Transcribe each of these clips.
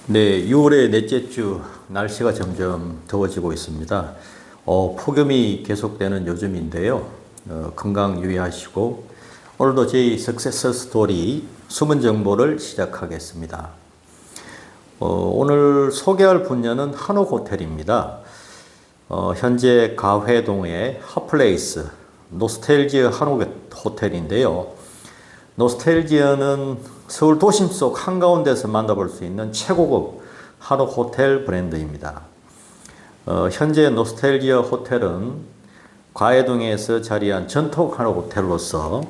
네, 6월의 넷째 주 날씨가 점점 더워지고 있습니다. 폭염이 계속되는 요즘인데요. 건강 유의하시고 오늘도 저희 석세스 스토리 숨은 정보를 시작하겠습니다. 오늘 소개할 분야는 한옥 호텔입니다. 현재 가회동의 핫플레이스 노스텔지어 한옥 호텔인데요. 노스텔지어는 서울 도심 속 한가운데서 만나볼 수 있는 최고급 한옥 호텔 브랜드입니다. 현재 노스텔지어 호텔은 과해동에서 자리한 전통 한옥 호텔로서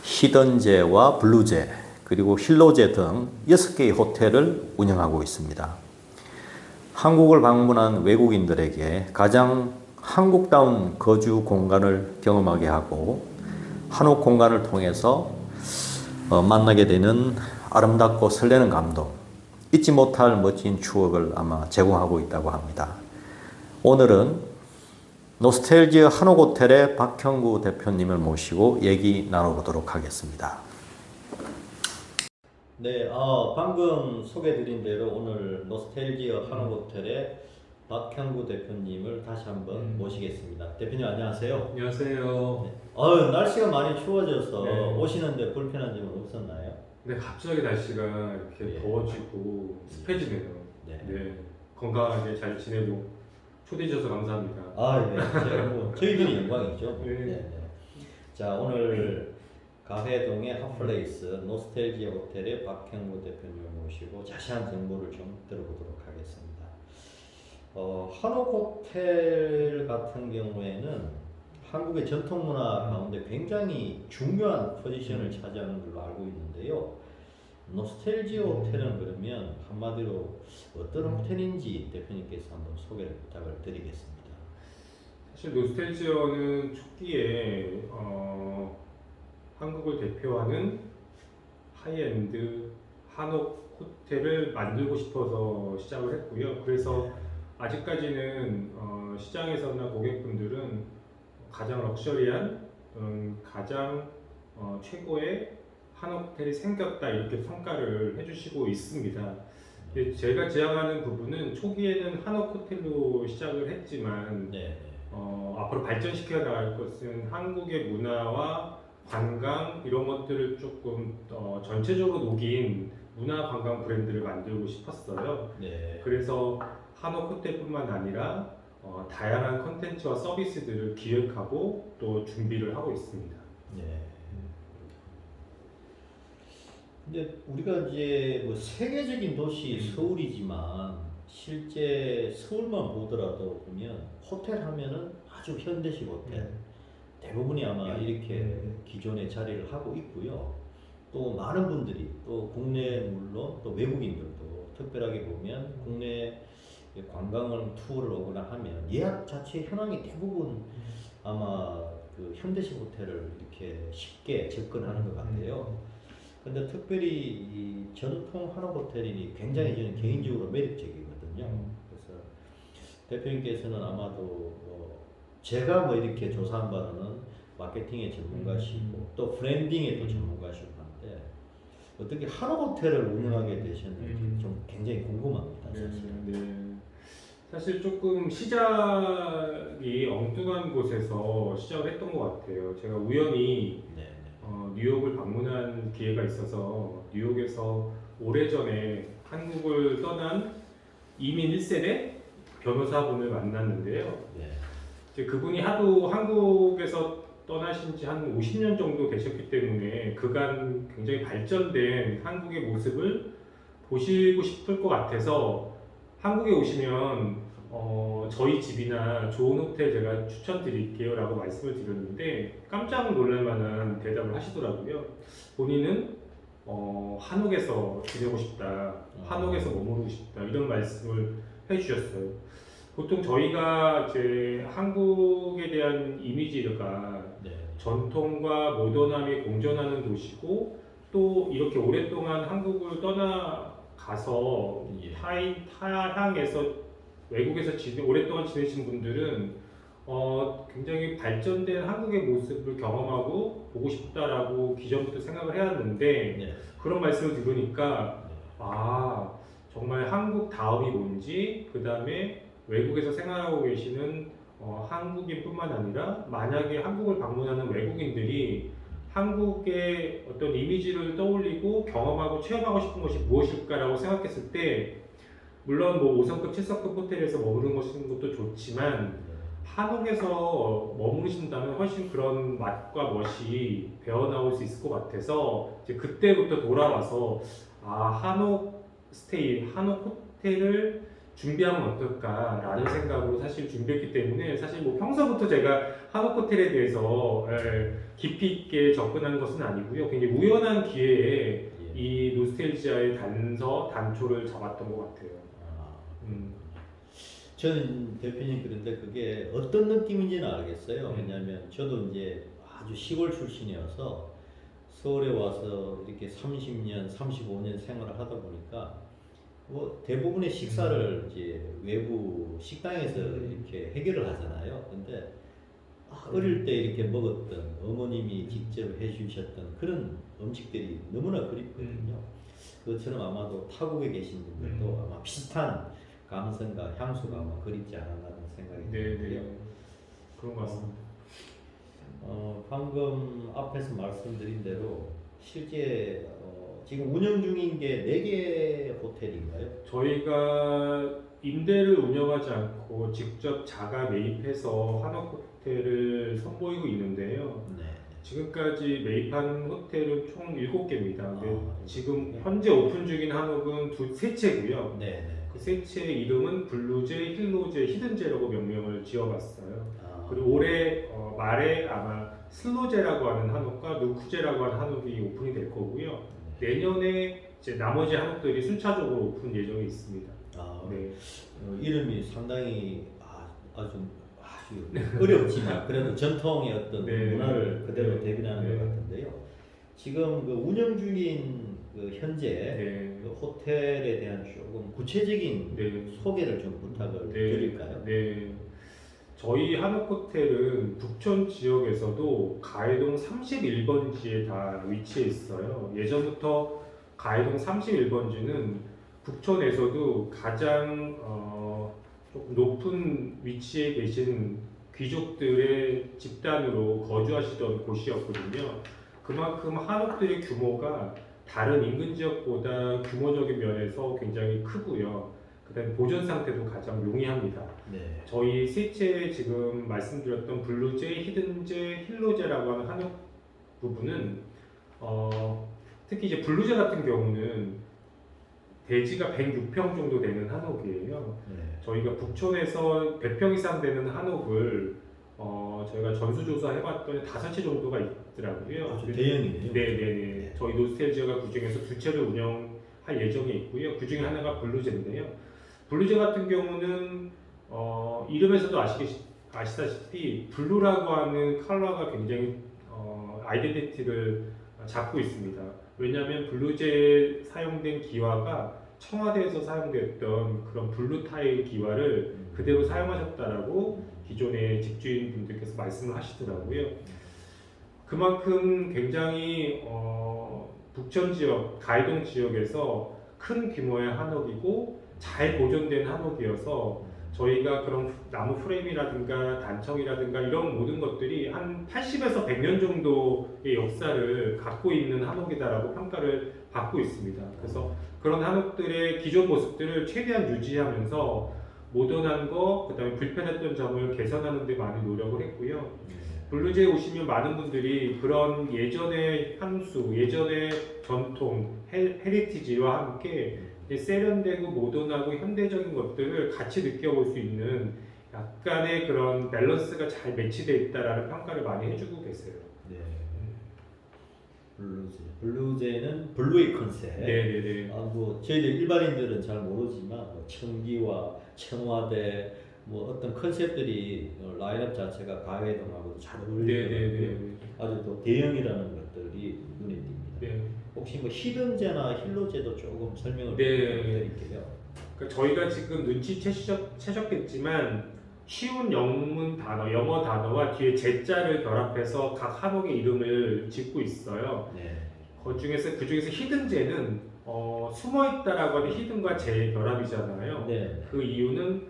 히든제와 블루제 그리고 힐로제 등 6개의 호텔을 운영하고 있습니다. 한국을 방문한 외국인들에게 가장 한국다운 거주 공간을 경험하게 하고 한옥 공간을 통해서 만나게 되는 아름답고 설레는 감동, 잊지 못할 멋진 추억을 아마 제공하고 있다고 합니다. 오늘은 노스텔지어 한옥호텔의 박형구 대표님을 모시고 얘기 나눠보도록 하겠습니다. 네, 방금 소개드린 대로 오늘 노스텔지어 한옥호텔의 박형구 대표님을 다시 한번 모시겠습니다. 대표님 안녕하세요. 안녕하세요. 네. 날씨가 많이 추워져서 네. 오시는데 불편한 점은 없었나요? 네, 갑자기 날씨가 이렇게 예. 더워지고 습해지네요. 네. 네, 건강하게 잘 지내고 초대해 주셔서 감사합니다. 네. 저희들이 영광이죠. 네. 네. 자, 오늘 가회동의 핫플레이스 노스텔지어 호텔의 박형구 대표님을 모시고 자세한 정보를 좀 들어보도록 하겠습니다. 한옥 호텔 같은 경우에는 한국의 전통 문화 가운데 굉장히 중요한 포지션을 차지하는 걸로 알고 있는데요. 노스텔지어 호텔은 그러면 한마디로 어떤 호텔인지 대표님께서 한번 소개를 부탁을 드리겠습니다. 사실 노스텔지어는 초기에 한국을 대표하는 하이엔드 한옥 호텔을 만들고 싶어서 시작을 했고요. 그래서 아직까지는 시장에서나 고객분들은 가장 럭셔리한 가장 최고의 한옥 호텔이 생겼다 이렇게 평가를 해주시고 있습니다. 제가 지향하는 부분은 초기에는 한옥 호텔로 시작을 했지만 앞으로 발전시켜 나갈 것은 한국의 문화와 관광 이런 것들을 조금 전체적으로 녹인 문화 관광 브랜드를 만들고 싶었어요. 그래서 한옥 호텔뿐만 아니라 다양한 컨텐츠와 서비스들을 기획하고 또 준비를 하고 있습니다. 근데 우리가 이제 뭐 세계적인 도시 서울이지만 실제 서울만 보더라도 보면 호텔 하면은 아주 현대식 호텔 대부분이 아마 이렇게 기존에 자리를 하고 있고요. 또 많은 분들이 또 국내 물론 또 외국인들도 특별하게 보면 국내 관광을 투어를 오거나 하면 예약 자체 현황이 대부분 아마 그 현대식 호텔을 이렇게 쉽게 접근하는 것 같아요. 근데 특별히 이 전통 한옥 호텔이 굉장히 저는 개인적으로 매력적이거든요. 그래서 대표님께서는 아마도 제가 이렇게 조사한 바로는 마케팅의 전문가시고 또 브랜딩의 또 전문가시고 한데 어떻게 한옥 호텔을 운영하게 되셨는지 좀 굉장히 궁금합니다. 사실. 사실 조금 시작이 엉뚱한 곳에서 시작을 했던 것 같아요. 제가 우연히 뉴욕을 방문한 기회가 있어서 뉴욕에서 오래전에 한국을 떠난 이민 1세대 변호사분을 만났는데요. 이제 그분이 하도 한국에서 떠나신 지 한 50년 정도 되셨기 때문에 그간 굉장히 발전된 한국의 모습을 보시고 싶을 것 같아서 한국에 오시면 저희 집이나 좋은 호텔 제가 추천드릴게요 라고 말씀을 드렸는데 깜짝 놀랄 만한 대답을 하시더라고요. 본인은 한옥에서 지내고 싶다, 한옥에서 머무르고 싶다 이런 말씀을 해주셨어요. 보통 저희가 이제 한국에 대한 이미지가 전통과 모던함이 공존하는 도시고 또 이렇게 오랫동안 한국을 떠나가서 타향에서 외국에서 오랫동안 지내신 분들은 굉장히 발전된 한국의 모습을 경험하고 보고 싶다라고 기존부터 생각을 해왔는데 그런 말씀을 들으니까 정말 한국 다음이 뭔지, 그 다음에 외국에서 생활하고 계시는 한국인뿐만 아니라 만약에 한국을 방문하는 외국인들이 한국의 어떤 이미지를 떠올리고 경험하고 체험하고 싶은 것이 무엇일까라고 생각했을 때 물론 뭐 5성급, 7성급 호텔에서 머무는 것도 좋지만 한옥에서 머무르신다면 훨씬 그런 맛과 멋이 배어나올 수 있을 것 같아서 이제 그때부터 돌아와서 한옥 스테이, 한옥 호텔을 준비하면 어떨까라는 생각으로 사실 준비했기 때문에 사실 뭐 평소부터 제가 한옥 호텔에 대해서 깊이 있게 접근하는 것은 아니고요. 굉장히 우연한 기회에 이 노스텔지아의 단초를 잡았던 것 같아요. 저는 대표님 그런데 그게 어떤 느낌인지는 알겠어요. 왜냐하면 저도 이제 아주 시골 출신이어서 서울에 와서 이렇게 30년, 35년 생활을 하다 보니까 뭐 대부분의 식사를 이제 외부 식당에서 이렇게 해결을 하잖아요. 근데 어릴 때 이렇게 먹었던 어머님이 직접 해주셨던 그런 음식들이 너무나 그립거든요. 그것처럼 아마도 타국에 계신 분들도 아마 비슷한 감성과 향수가 아마 그립지 않았나 하는 생각이 들고요. 그런 것 같습니다. 방금 앞에서 말씀드린 대로 실제 지금 운영 중인 게 4개 호텔인가요? 저희가 임대를 운영하지 않고 직접 자가 매입해서 한옥 호텔을 선보이고 있는데요. 네. 지금까지 매입한 호텔은 총 7개입니다. 지금 네. 현재 오픈 중인 한옥은 세 채고요. 네. 그 세 채의 이름은 블루제, 힐로제, 히든제라고 명명을 지어봤어요. 그리고 올해 말에 아마 슬로제라고 하는 한옥과 누쿠제라고 하는 한옥이 오픈이 될 거고요. 내년에 이제 나머지 한옥들이 순차적으로 오픈 예정이 있습니다. 네. 이름이 상당히 아주 어렵지만 그래도 전통의 어떤 문화를 그대로 대변하는 것 같은데요. 지금 그 운영 중인 그 현재 그 호텔에 대한 조금 구체적인 소개를 좀 부탁을 드릴까요? 네. 저희 한옥 호텔은 북촌 지역에서도 가해동 31번지에 다 위치해 있어요. 예전부터 가해동 31번지는 북촌에서도 가장 조금 높은 위치에 계신 귀족들의 집단으로 거주하시던 곳이었거든요. 그만큼 한옥들의 규모가 다른 인근 지역보다 규모적인 면에서 굉장히 크고요. 그다음에 보존 상태도 가장 용이합니다. 네. 저희 세 채 지금 말씀드렸던 블루제, 히든제, 힐로제라고 하는 한옥 부분은 특히 이제 블루제 같은 경우는 대지가 106평 정도 되는 한옥이에요. 저희가 북촌에서 100평 이상 되는 한옥을 저희가 전수조사 해봤더니 5채 정도가 있더라고요. 아주 대형이네요. 네네네. 저희 노스텔지아가 그 중에서 2채를 운영할 예정에 있고요. 그 중에 하나가 블루제인데요. 블루제 같은 경우는 이름에서도 아시다시피 블루라고 하는 컬러가 굉장히 아이덴티티를 잡고 있습니다. 왜냐하면 블루제에 사용된 기와가 청와대에서 사용됐던 그런 블루 타일 기와를 그대로 사용하셨다라고 기존의 집주인분들께서 말씀을 하시더라고요. 그만큼 굉장히 북천 지역, 가해동 지역에서 큰 규모의 한옥이고 잘 보존된 한옥이어서 저희가 그런 나무 프레임이라든가 단청이라든가 이런 모든 것들이 한 80에서 100년 정도의 역사를 갖고 있는 한옥이다라고 평가를 받고 있습니다. 그래서 그런 한옥들의 기존 모습들을 최대한 유지하면서 모던한 거, 그다음에 불편했던 점을 개선하는 데 많이 노력을 했고요. 블루제에 오시면 많은 분들이 그런 예전의 향수, 예전의 전통, 헤리티지와 함께 세련되고 모던하고 현대적인 것들을 같이 느껴볼 수 있는 약간의 그런 밸런스가 잘 매치되어 있다라는 평가를 많이 해주고 계세요. 네. 블루제는 블루의 컨셉. 네네네. 뭐 저희들 일반인들은 잘 모르지만 뭐 청기와 청와대 뭐 어떤 컨셉들이 라인업 자체가 가해동하고도 잘 어울리는 아주 또 대형이라는 것들이 눈에 띕니다. 네. 혹시 뭐 히든제나 힐로제도 조금 설명을 드릴게요. 그러니까 저희가 지금 눈치채셨겠지만 쉬운 영어 단어와 뒤에 제자를 결합해서 각 한옥의 이름을 짓고 있어요. 그 중에서 히든제는 숨어 있다라고 하는 히든과 제의 결합이잖아요. 네. 그 이유는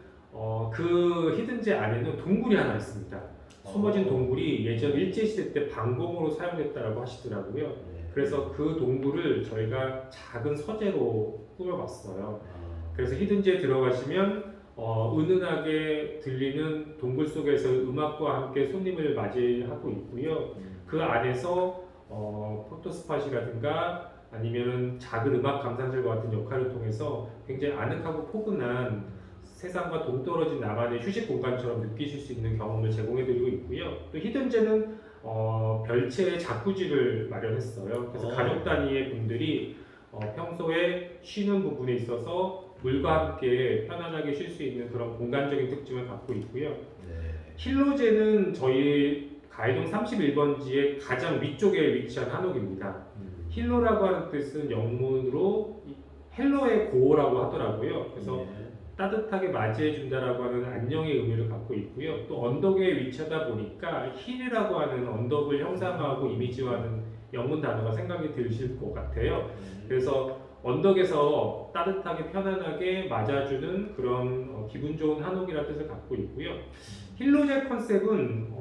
그 히든제 안에는 동굴이 하나 있습니다. 숨어진 동굴이 예전 일제시대 때 방공으로 사용됐다라고 하시더라고요. 네. 그래서 그 동굴을 저희가 작은 서재로 꾸며봤어요. 아, 그래서 히든지에 들어가시면 은은하게 들리는 동굴 속에서 음악과 함께 손님을 맞이하고 있고요. 그 안에서 포토스팟이라든가 아니면 작은 음악 감상실과 같은 역할을 통해서 굉장히 아늑하고 포근한 세상과 동떨어진 나만의 휴식 공간처럼 느끼실 수 있는 경험을 제공해드리고 있고요. 또 히든제는 별채의 자쿠지를 마련했어요. 그래서 가족 단위의 분들이 평소에 쉬는 부분에 있어서 물과 함께 편안하게 쉴 수 있는 그런 공간적인 특징을 갖고 있고요. 네. 힐로제는 저희 가이동 31번지의 가장 위쪽에 위치한 한옥입니다. 힐로라고 하는 뜻은 영문으로 헬로의 고어라고 하더라고요. 그래서 네. 따뜻하게 맞이해준다라고 하는 안녕의 의미를 갖고 있고요. 또 언덕에 위치하다 보니까 힐이라고 하는 언덕을 형상화하고 이미지화하는 영문 단어가 생각이 드실 것 같아요. 그래서 언덕에서 따뜻하게 편안하게 맞아주는 그런 기분 좋은 한옥이라는 뜻을 갖고 있고요. 힐로제 컨셉은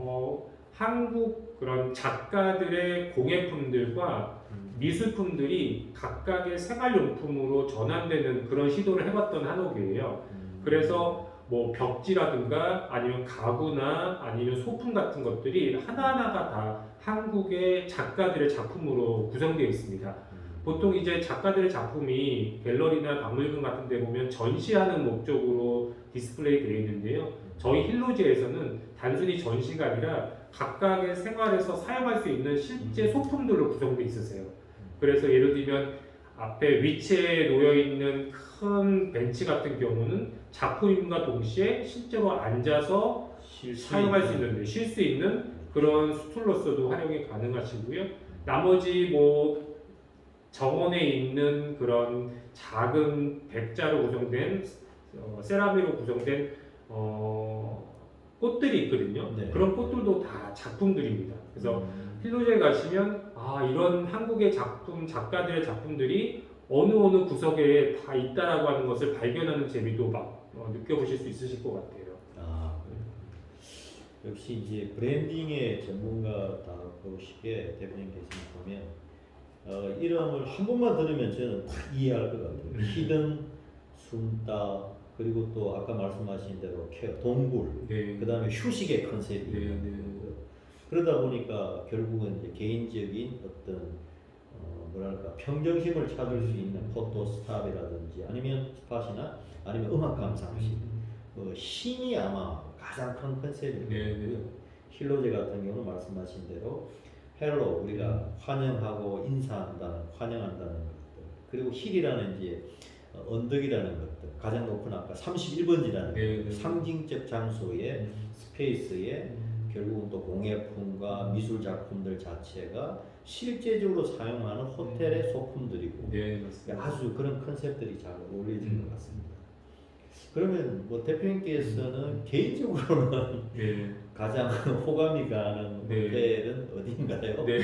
한국 그런 작가들의 공예품들과 미술품들이 각각의 생활용품으로 전환되는 그런 시도를 해봤던 한옥이에요. 그래서 뭐 벽지라든가 아니면 가구나 아니면 소품 같은 것들이 하나하나가 다 한국의 작가들의 작품으로 구성되어 있습니다. 보통 이제 작가들의 작품이 갤러리나 박물관 같은 데 보면 전시하는 목적으로 디스플레이 되어 있는데요. 저희 힐로지에서는 단순히 전시가 아니라 각각의 생활에서 사용할 수 있는 실제 소품들로 구성되어 있으세요. 그래서 예를 들면 앞에 위치에 놓여 있는 큰 벤치 같은 경우는 작품임과 동시에 실제로 앉아서 사용할 수 있는, 쉴 수 있는 그런 스툴로서도 활용이 가능하시고요. 나머지 뭐 정원에 있는 그런 작은 백자로 구성된 세라미로 구성된 꽃들이 있거든요. 네. 그런 꽃들도 다 작품들입니다. 그래서 힐로제에 가시면 이런 한국의 작가들의 작품들이 어느 구석에 다 있다라고 하는 것을 발견하는 재미도 막 느껴보실 수 있으실 것 같아요. 아, 그래요. 역시 이제 브랜딩의 전문가다 보시기에 대표님께서 보면 이름을 한 번만 들으면 저는 딱 이해할 것 같아요. 히든, 숨다, 그리고 또 아까 말씀하신 대로 동굴, 네. 그 다음에 휴식의 컨셉이 네, 있는 네. 거고요. 그러다 보니까 결국은 이제 개인적인 어떤 뭐랄까 평정심을 찾을 수 있는 포토 스탑이라든지 아니면 스팟이나 아니면 음악 감상실, 신이 아마 가장 큰 컨셉일 네, 거고요. 힐로제 같은 경우는 말씀하신 대로 헬로 우리가 환영하고 인사한다는 환영한다는 것들, 그리고 힐이라는 이제 언덕이라는 것들, 가장 높은 아까 31번지라는 네. 상징적 장소의 스페이스에 결국은 또 공예품과 미술 작품들 자체가 실제적으로 사용하는 호텔의 소품들이고 네, 맞습니다. 아주 그런 컨셉들이 잘 어울리는 것 같습니다. 그러면 뭐 대표님께서는 개인적으로는 네. 가장 호감이 가는 네. 호텔은 어디인가요? 네.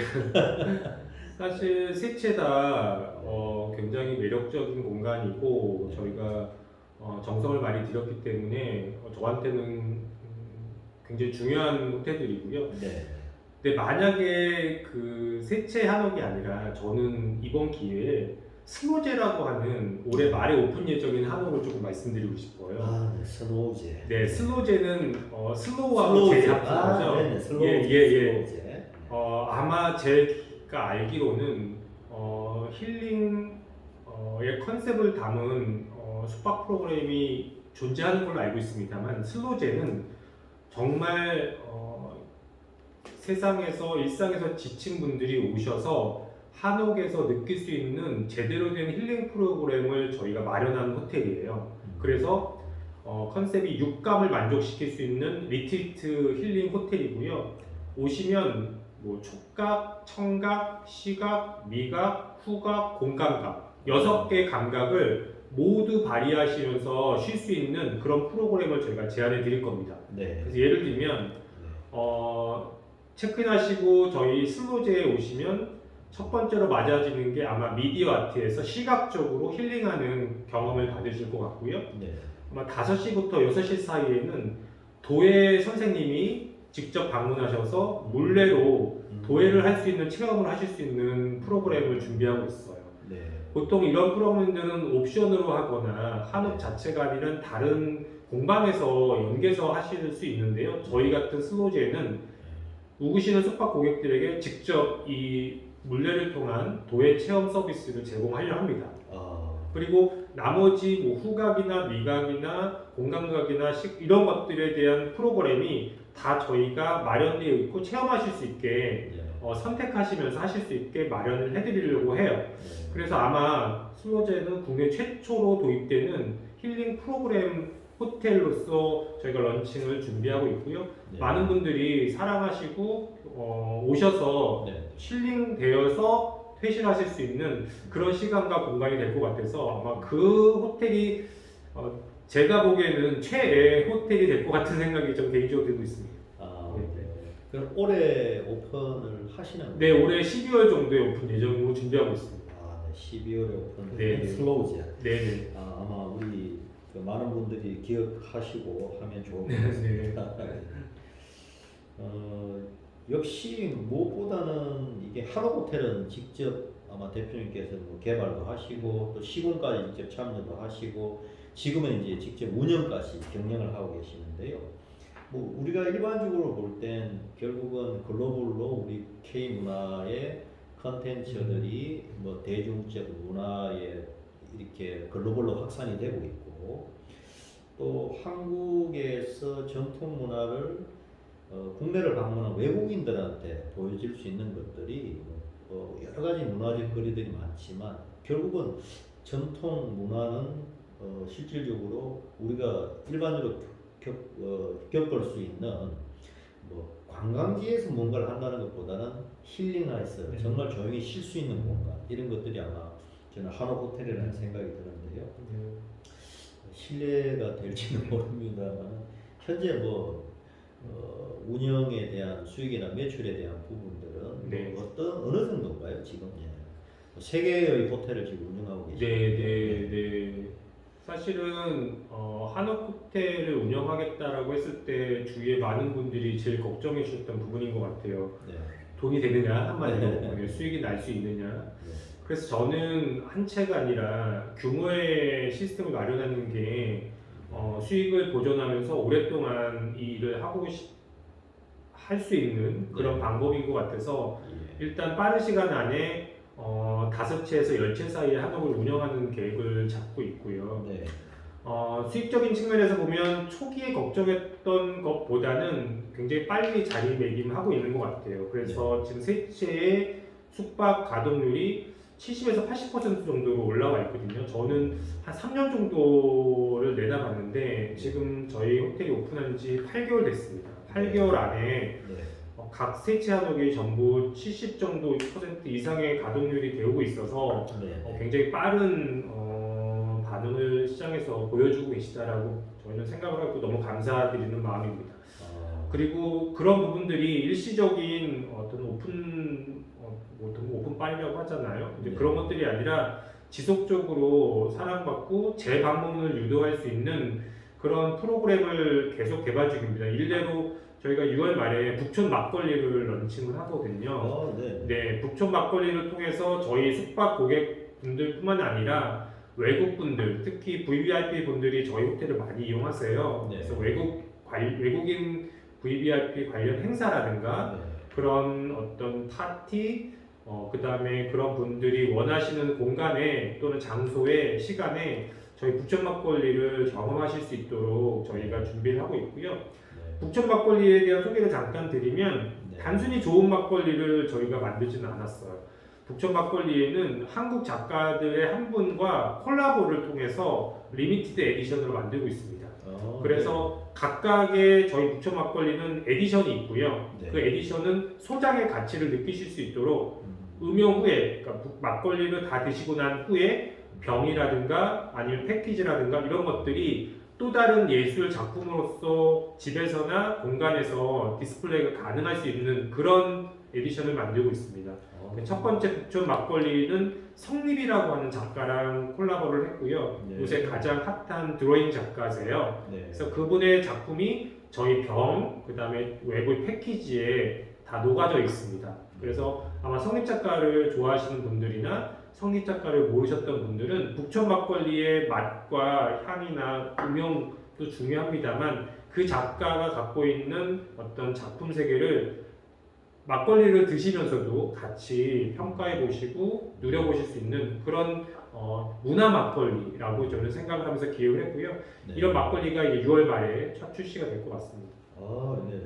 사실 세 채 다 굉장히 매력적인 공간이고 저희가 정성을 많이 들였기 때문에 저한테는 굉장히 중요한 호텔들이고요. 네. 근데 만약에 그 세 채 한옥이 아니라 저는 이번 기회에 스노제라고 하는 올해 말에 오픈 예정인 한옥을 조금 말씀드리고 싶어요. 아, 네, 스노우제. 네, 슬로제는 슬로우하고 제이 합친 거죠. 네네, 슬로우제. 예. 슬로우제. 아마 제가 알기로는 힐링의 컨셉을 담은 숙박 프로그램이 존재하는 걸로 알고 있습니다만 슬로제는 정말 세상에서 일상에서 지친 분들이 오셔서 한옥에서 느낄 수 있는 제대로 된 힐링 프로그램을 저희가 마련한 호텔이에요. 그래서 컨셉이 육감을 만족시킬 수 있는 리트리트 힐링 호텔이고요. 오시면 뭐 촉각, 청각, 시각, 미각, 후각, 공감각 6개 감각을 모두 발휘하시면서 쉴 수 있는 그런 프로그램을 저희가 제안해 드릴 겁니다. 네. 그래서 예를 들면 체크인하시고 저희 슬로제에 오시면 첫 번째로 맞아지는 게 아마 미디어 아트에서 시각적으로 힐링하는 경험을 받으실 것 같고요. 네. 아마 5시부터 6시 사이에는 도예 선생님이 직접 방문하셔서 물레로 도예를 할 수 있는 체험을 하실 수 있는 프로그램을 준비하고 있어요. 네. 보통 이런 프로그램들은 옵션으로 하거나 한옥 네. 자체가 아니라 다른 공방에서 연계해서 하실 수 있는데요. 저희 같은 슬로제는 묵으시는 숙박 고객들에게 직접 이 물레를 통한 도예 체험 서비스를 제공하려 합니다. 그리고 나머지 뭐 후각이나 미각이나 공감각이나 이런 것들에 대한 프로그램이 다 저희가 마련되어 있고 체험하실 수 있게 네. 선택하시면서 하실 수 있게 마련을 해드리려고 해요. 네. 그래서 아마 슬로제는 국내 최초로 도입되는 힐링 프로그램 호텔로서 저희가 런칭을 준비하고 있고요. 네. 많은 분들이 사랑하시고 오셔서 네. 힐링되어서 퇴실하실 수 있는 그런 시간과 공간이 될 것 같아서 아마 그 호텔이 제가 보기에는 최애 호텔이 될 것 같은 생각이 좀 개인적으로 들고 있습니다. 네. 그럼 올해 오픈을 하시는 네, 거예요? 올해 12월 정도에 오픈 예정으로 준비하고 있습니다. 네. 12월에 오픈. 네. 슬로우제. 네. 아마 우리 그 많은 분들이 기억하시고 하면 좋을 것 네. 같습니다. 역시 무엇보다는 이게 한옥 호텔은 직접 아마 대표님께서 뭐 개발도 하시고 또 시공까지 직접 참여도 하시고 지금은 이제 직접 운영까지 경영을 하고 계시는데요. 뭐 우리가 일반적으로 볼 땐 결국은 글로벌로 우리 K 문화의 컨텐츠들이 뭐 대중적 문화에 이렇게 글로벌로 확산이 되고 있고 또 한국에서 전통 문화를 국내를 방문한 외국인들한테 보여줄 수 있는 것들이 여러 가지 문화적 거리들이 많지만 결국은 전통 문화는 실질적으로 우리가 일반적으로 겪을 수 있는 뭐 관광지에서 뭔가를 한다는 것보다는 힐링해서 정말 조용히 쉴 수 있는 공간 이런 것들이 아마 저는 한옥 호텔이라는 생각이 드는데요. 신뢰가 될지는 모릅니다만 현재 뭐 운영에 대한 수익이나 매출에 대한 부분들은 네. 뭐 어느 정도인가요 지금? 세 개의 호텔을 지금 운영하고 계시는데. 네. 사실은 한옥 호텔을 운영하겠다라고 했을 때 주위에 많은 분들이 제일 걱정해 주셨던 부분인 것 같아요. 네. 돈이 되느냐 한마디로 네. 수익이 날 수 있느냐. 네. 그래서 저는 한 채가 아니라 규모의 시스템을 마련하는 게 수익을 보존하면서 오랫동안 이 일을 하고 할 수 있는 그런 네. 방법인 것 같아서 예. 일단 빠른 시간 안에 5채에서 10채 사이에 한옥을 운영하는 계획을 잡고 있고요. 네. 수익적인 측면에서 보면 초기에 걱정했던 것보다는 굉장히 빨리 자리매김하고 있는 것 같아요. 그래서 지금 세 채의 숙박 가동률이 70에서 80% 정도로 올라와 있거든요. 저는 한 3년 정도를 내다봤는데 지금 저희 호텔이 오픈한 지 8개월 됐습니다. 8개월 안에 네. 각 세채 한옥이 전부 70 정도 % 이상의 가동률이 되고 있어서 네. 굉장히 빠른 반응을 시장에서 보여주고 계시다라고 저희는 생각을 하고 너무 감사드리는 마음입니다. 그리고 그런 부분들이 일시적인 어떤 오픈빨이라고 하잖아요. 근데 네. 그런 것들이 아니라 지속적으로 사랑받고 재방문을 유도할 수 있는 그런 프로그램을 계속 개발 중입니다. 일례로 저희가 6월 말에 북촌 막걸리를 런칭을 하거든요. 네, 북촌 막걸리를 통해서 저희 숙박 고객분들뿐만 아니라 외국분들, 특히 VVIP 분들이 저희 호텔을 많이 이용하세요. 네. 그래서 외국인 VVIP 관련 행사라든가 그런 어떤 파티, 그 다음에 그런 분들이 원하시는 공간에 또는 장소에 시간에 저희 북촌 막걸리를 경험하실 수 있도록 저희가 준비를 하고 있고요. 북촌 막걸리에 대한 소개를 잠깐 드리면 단순히 좋은 막걸리를 저희가 만들지는 않았어요. 북촌 막걸리에는 한국 작가들의 한 분과 콜라보를 통해서 리미티드 에디션으로 만들고 있습니다. 그래서 각각의 저희 북촌 막걸리는 에디션이 있고요. 그 에디션은 소장의 가치를 느끼실 수 있도록 음용 후에, 그러니까 막걸리를 다 드시고 난 후에 병이라든가 아니면 패키지라든가 이런 것들이 또 다른 예술 작품으로서 집에서나 공간에서 디스플레이가 가능할 수 있는 그런 에디션을 만들고 있습니다. 첫 번째 북촌 막걸리는 성립이라고 하는 작가랑 콜라보를 했고요. 네. 요새 가장 핫한 드로잉 작가세요. 네. 그래서 그분의 작품이 저희 병, 그 다음에 외부 패키지에 다 녹아져 있습니다. 그래서 아마 성립 작가를 좋아하시는 분들이나 성립 작가를 모르셨던 분들은 북촌 막걸리의 맛과 향이나 음영도 중요합니다만 그 작가가 갖고 있는 어떤 작품 세계를 막걸리를 드시면서도 같이 평가해 보시고 누려보실 수 있는 그런 문화 막걸리라고 저는 생각을 하면서 기획을 했고요. 네. 이런 막걸리가 이제 6월 말에 첫 출시가 될 것 같습니다. 아, 네.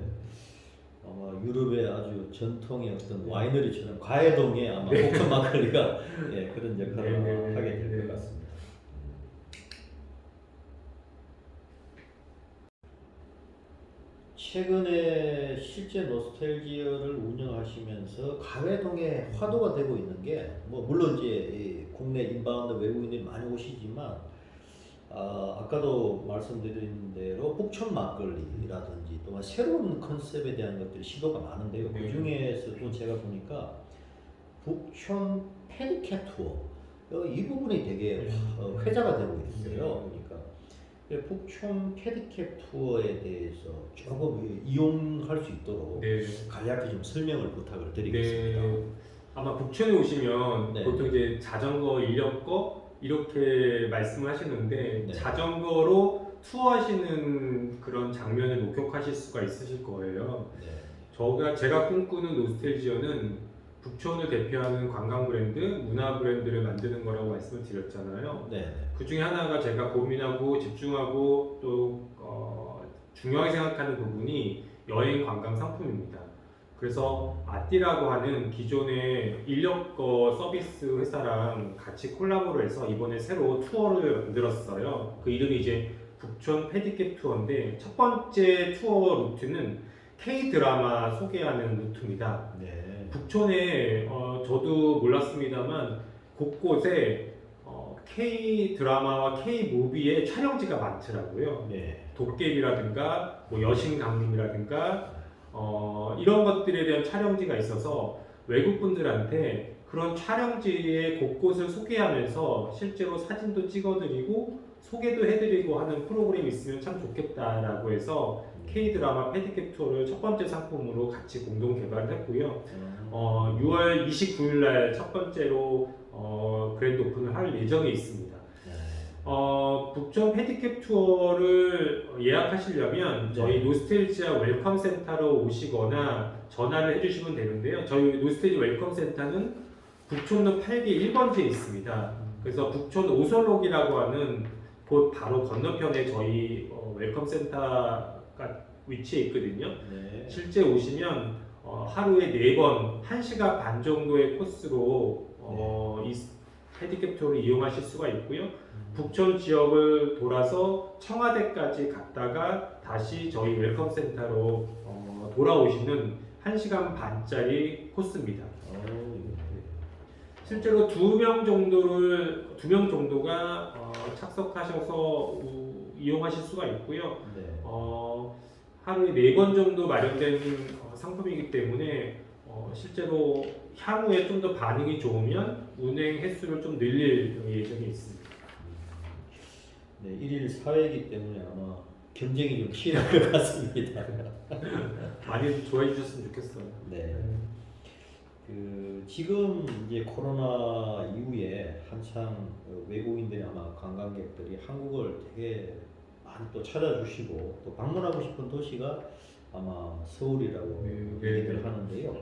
아마 유럽의 아주 전통의 어떤 와이너리처럼 가해동에 아마 북촌 막걸리가 예, 그런 역할을 네. 하게 될 것 네. 같습니다. 최근에 실제 노스텔지어를 운영하시면서 가회동에 화두가 되고 있는 게 뭐 물론 이제 이 국내 인바운드 외국인들이 많이 오시지만 아까도 말씀드린 대로 북촌 막걸리라든지 또한 새로운 컨셉에 대한 것들이 시도가 많은데요. 네. 그 중에서도 제가 보니까 북촌 페디캡 투어 이 부분이 되게 회자가 되고 있어요. 그러니까 북촌 페디캡 투어에 대해서 조금 이용할 수 있도록 네. 간략히 좀 설명을 부탁을 드리겠습니다. 네. 아마 북촌에 오시면 네. 보통 이제 자전거, 인력거 이렇게 말씀을 하시는데 네. 자전거로 투어하시는 그런 장면을 목격하실 수가 있으실 거예요. 네. 제가 꿈꾸는 노스텔지어는 북촌을 대표하는 관광 브랜드, 문화 브랜드를 만드는 거라고 말씀을 드렸잖아요. 네. 그 중에 하나가 제가 고민하고 집중하고 또 중요하게 생각하는 부분이 여행 관광 상품입니다. 그래서 아띠라고 하는 기존의 인력거 서비스 회사랑 같이 콜라보를 해서 이번에 새로 투어를 만들었어요. 그 이름이 이제 북촌 페디캡 투어인데 첫 번째 투어 루트는 K-드라마 소개하는 루트입니다. 네. 북촌에 저도 몰랐습니다만 곳곳에 K-드라마와 K-무비의 촬영지가 많더라고요. 네. 도깨비라든가 뭐 여신강림이라든가 이런 것들에 대한 촬영지가 있어서 외국 분들한테 그런 촬영지의 곳곳을 소개하면서 실제로 사진도 찍어드리고 소개도 해드리고 하는 프로그램이 있으면 참 좋겠다라고 해서 K-드라마 페디캡 투어를 첫 번째 상품으로 같이 공동 개발을 했고요. 6월 29일 날 첫 번째로 그랜드 오픈을 할 예정에 있습니다. 북촌 페디캡 투어를 예약하시려면 저희 노스텔지아 웰컴 센터로 오시거나 전화를 해주시면 되는데요. 저희 노스텔지아 웰컴 센터는 북촌로 8기 1번지에 있습니다. 그래서 북촌 오설록이라고 하는 곳 바로 건너편에 저희 웰컴 센터가 위치해 있거든요. 네. 실제 오시면 하루에 4번 1시간 반 정도의 코스로 이 페디캡 투어를 이용하실 수가 있고요. 북촌 지역을 돌아서 청와대까지 갔다가 다시 저희 웰컴 센터로 돌아오시는 1시간 반짜리 코스입니다. 실제로 2명 정도가 착석하셔서 이용하실 수가 있고요. 네. 하루에 4번 정도 마련된 상품이기 때문에 실제로 향후에 좀 더 반응이 좋으면 운행 횟수를 좀 늘릴 예정이 있습니다. 네, 1일 사회이기 때문에 아마 경쟁이 좀 치열할 것 같습니다. 많이 좋아해 주셨으면 좋겠어요. 네. 지금 이제 코로나 이후에 한창 외국인들이 아마 관광객들이 한국을 되게 많이 또 찾아주시고 또 방문하고 싶은 도시가 아마 서울이라고 얘기를 하는데요.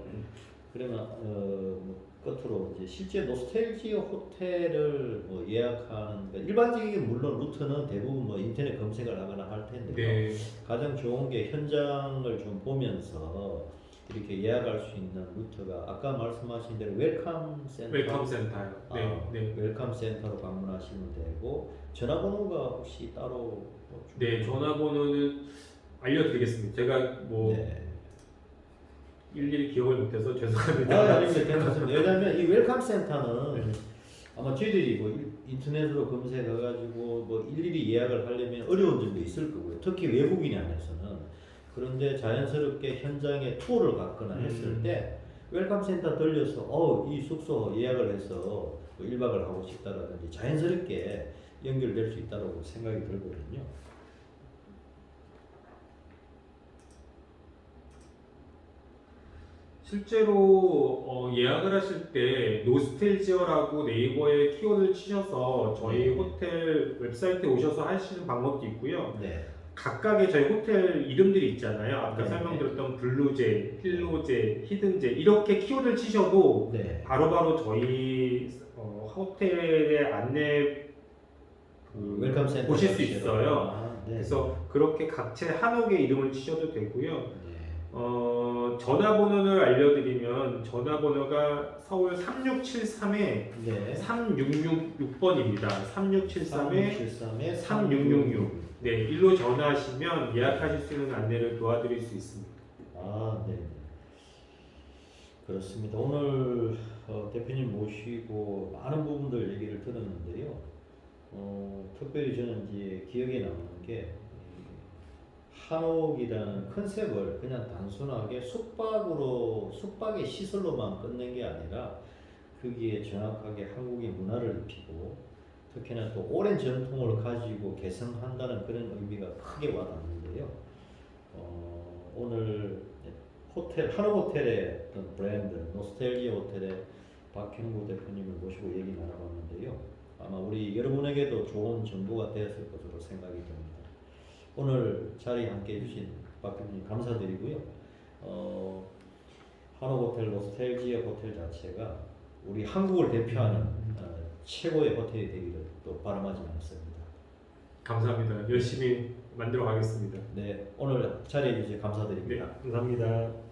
그러면 끝으로 이제 실제 노스텔지어 호텔을 뭐 예약하는 그러니까 일반적인 물론 루트는 대부분 뭐 인터넷 검색을 하거나 할 텐데요. 네. 가장 좋은 게 현장을 좀 보면서 이렇게 예약할 수 있는 루트가 아까 말씀하신 대로 웰컴 센터, 웰컴 센터요. 네. 웰컴 센터로 방문하시면 되고 전화번호가 혹시 따로 네, 전화번호는 알려드리겠습니다. 제가 뭐 네. 일일이 기억을 못해서 죄송합니다. 아닙니다. 괜찮습니다. 왜냐하면 이 웰컴 센터는 아마 저희들이 뭐 인터넷으로 검색해가지고 뭐 일일이 예약을 하려면 어려운 점도 있을 거고요. 특히 외국인이 안에서는. 그런데 자연스럽게 현장에 투어를 갔거나 했을 때 웰컴 센터 들려서 이 숙소 예약을 해서 1박을 하고 싶다라든지 자연스럽게 연결될 수 있다고 생각이 들거든요. 실제로 예약을 하실 때 노스텔지어라고 네이버에 키워드를 치셔서 저희 네. 호텔 웹사이트에 오셔서 하시는 방법도 있고요. 네. 각각의 저희 호텔 이름들이 있잖아요. 아까 네. 설명드렸던 블루제, 힐로제, 히든제 이렇게 키워드를 치셔도 네. 바로바로 저희 호텔의 안내 웰컴 센터 보실 수 있어요. 네. 그래서 그렇게 각체 한옥의 이름을 치셔도 되고요. 네. 전화번호를 알려드리면 전화번호가 서울 3673에 네. 3666번입니다. 3673에 3673에 3666. 네, 일로 전화하시면 예약하실 수 있는 안내를 도와드릴 수 있습니다. 네. 그렇습니다. 오늘 대표님 모시고 많은 부분들 얘기를 들었는데요. 특별히 저는 이제 기억에 남는 게 한옥이라는 컨셉을 그냥 단순하게 숙박의 시설로만 끝낸 게 아니라 거기에 정확하게 한국의 문화를 입히고 특히나 또 오랜 전통을 가지고 개성한다는 그런 의미가 크게 와닿는데요. 오늘 한옥 호텔의 어떤 브랜드, 노스텔지아 호텔의 박형구 대표님을 모시고 얘기 나눠봤는데요. 아마 우리 여러분에게도 좋은 정보가 되었을 것으로 생각이 듭니다. 오늘 자리에 함께 해주신 박 대표님 감사드리고요. 한옥 호텔, 노스텔지아 호텔 자체가 우리 한국을 대표하는 최고의 호텔이 되기를 또 바람하지 않습니다. 감사합니다. 열심히 만들어 가겠습니다. 네, 오늘 자리해 주셔서 감사드립니다. 네, 감사합니다.